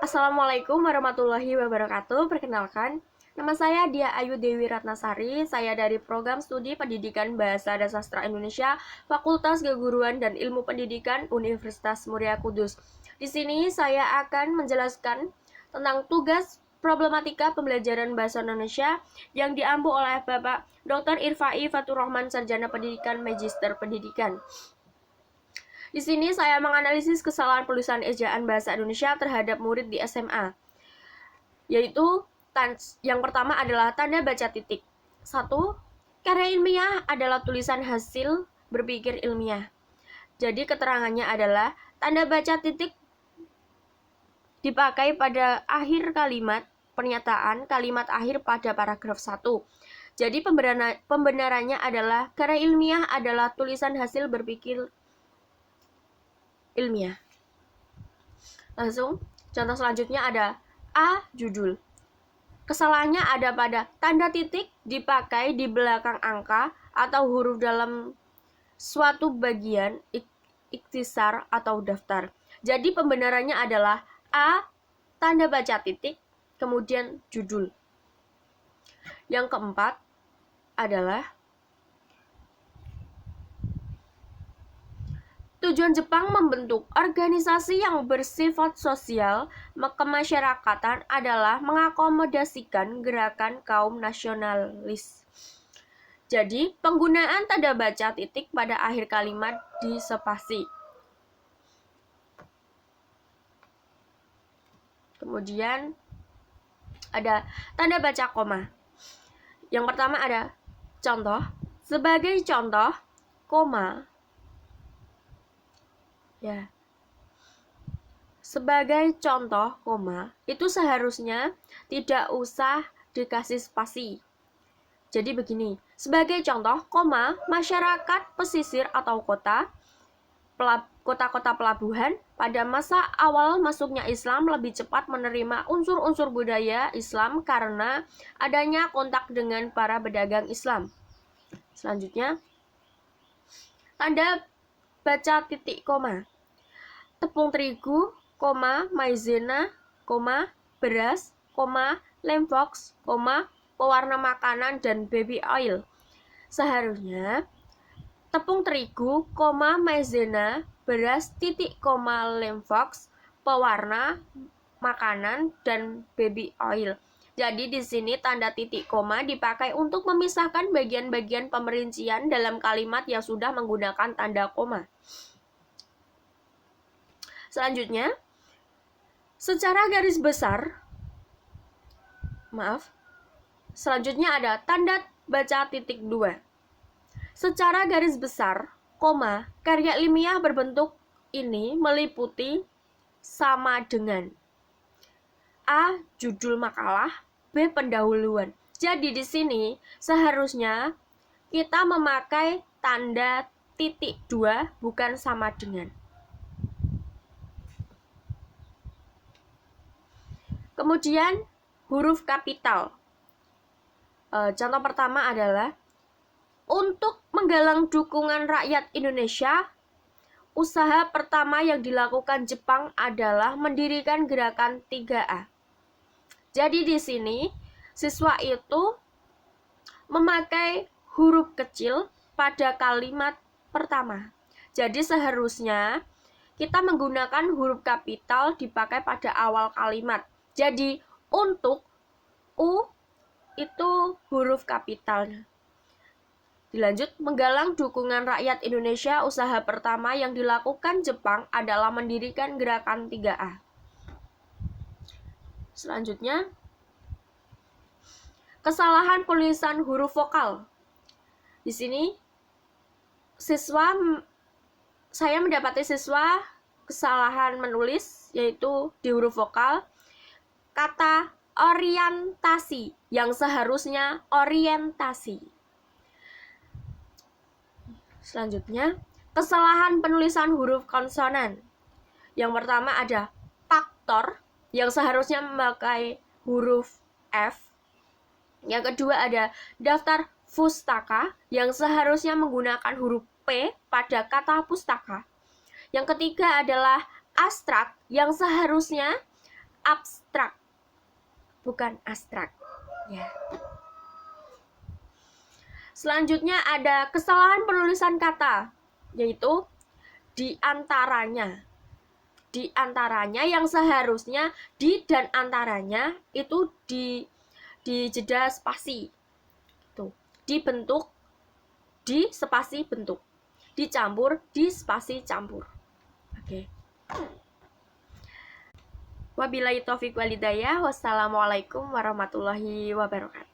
Assalamualaikum warahmatullahi wabarakatuh. Perkenalkan, nama saya Dia Ayu Dewi Ratnasari. Saya dari Program Studi Pendidikan Bahasa dan Sastra Indonesia, Fakultas Keguruan dan Ilmu Pendidikan Universitas Muria Kudus. Di sini saya akan menjelaskan tentang tugas problematika pembelajaran bahasa Indonesia yang diampu oleh Bapak Dr. Irfai Fatur Rahman, Sarjana Pendidikan Magister Pendidikan. Di sini saya menganalisis kesalahan penulisan ejaan bahasa Indonesia terhadap murid di SMA. Yaitu yang pertama adalah tanda baca titik. 1. Karya ilmiah adalah tulisan hasil berpikir ilmiah. Jadi keterangannya adalah tanda baca titik dipakai pada akhir kalimat pernyataan kalimat akhir pada paragraf 1. Jadi pembenarannya adalah karya ilmiah adalah tulisan hasil berpikir ilmiah. Langsung, contoh selanjutnya ada A. Judul. Kesalahannya ada pada tanda titik dipakai di belakang angka atau huruf dalam suatu bagian ikhtisar atau daftar. Jadi pembenarannya adalah A. Tanda baca titik, kemudian judul. Yang keempat adalah tujuan Jepang membentuk organisasi yang bersifat sosial kemasyarakatan adalah mengakomodasikan gerakan kaum nasionalis. Jadi, penggunaan tanda baca titik pada akhir kalimat di spasi. Kemudian ada tanda baca koma. Yang pertama ada contoh. Sebagai contoh, koma. Ya. Sebagai contoh, koma, itu seharusnya tidak usah dikasih spasi. Jadi begini, sebagai contoh, koma, masyarakat pesisir atau kota-kota pelabuhan pada masa awal masuknya Islam lebih cepat menerima unsur-unsur budaya Islam karena adanya kontak dengan para pedagang Islam. Selanjutnya, tanda baca titik koma. Tepung terigu, maizena, beras, lemvox, pewarna makanan dan baby oil. Seharusnya tepung terigu, maizena, beras, lemvox, pewarna makanan dan baby oil. Jadi di sini tanda titik koma dipakai untuk memisahkan bagian-bagian pemerincian dalam kalimat yang sudah menggunakan tanda koma. Selanjutnya, secara garis besar, selanjutnya ada tanda baca titik 2. Secara garis besar, karya ilmiah berbentuk ini meliputi sama dengan A. Judul makalah, B. Pendahuluan. Jadi di sini seharusnya kita memakai tanda titik 2 bukan sama dengan. Kemudian huruf kapital. Contoh pertama adalah untuk menggalang dukungan rakyat Indonesia, usaha pertama yang dilakukan Jepang adalah mendirikan gerakan 3A. Jadi di sini siswa itu memakai huruf kecil pada kalimat pertama. Jadi seharusnya kita menggunakan huruf kapital dipakai pada awal kalimat. Jadi untuk U itu huruf kapitalnya. Dilanjut, menggalang dukungan rakyat Indonesia, usaha pertama yang dilakukan Jepang adalah mendirikan gerakan 3A. Selanjutnya, kesalahan penulisan huruf vokal. Di sini saya mendapati siswa kesalahan menulis yaitu di huruf vokal kata orientasi yang seharusnya orientasi. Selanjutnya, kesalahan penulisan huruf konsonan. Yang pertama ada faktor yang seharusnya memakai huruf F. Yang kedua ada daftar pustaka yang seharusnya menggunakan huruf P pada kata pustaka. Yang ketiga adalah abstrak yang seharusnya abstrak, bukan abstrak. Ya. Selanjutnya ada kesalahan penulisan kata, yaitu di antaranya. Di antaranya yang seharusnya di dan antaranya itu di jeda spasi. Tuh, dibentuk di spasi bentuk. Dicampur di spasi campur. Oke. Wabillahi taufiq walhidayah. Wassalamualaikum warahmatullahi wabarakatuh.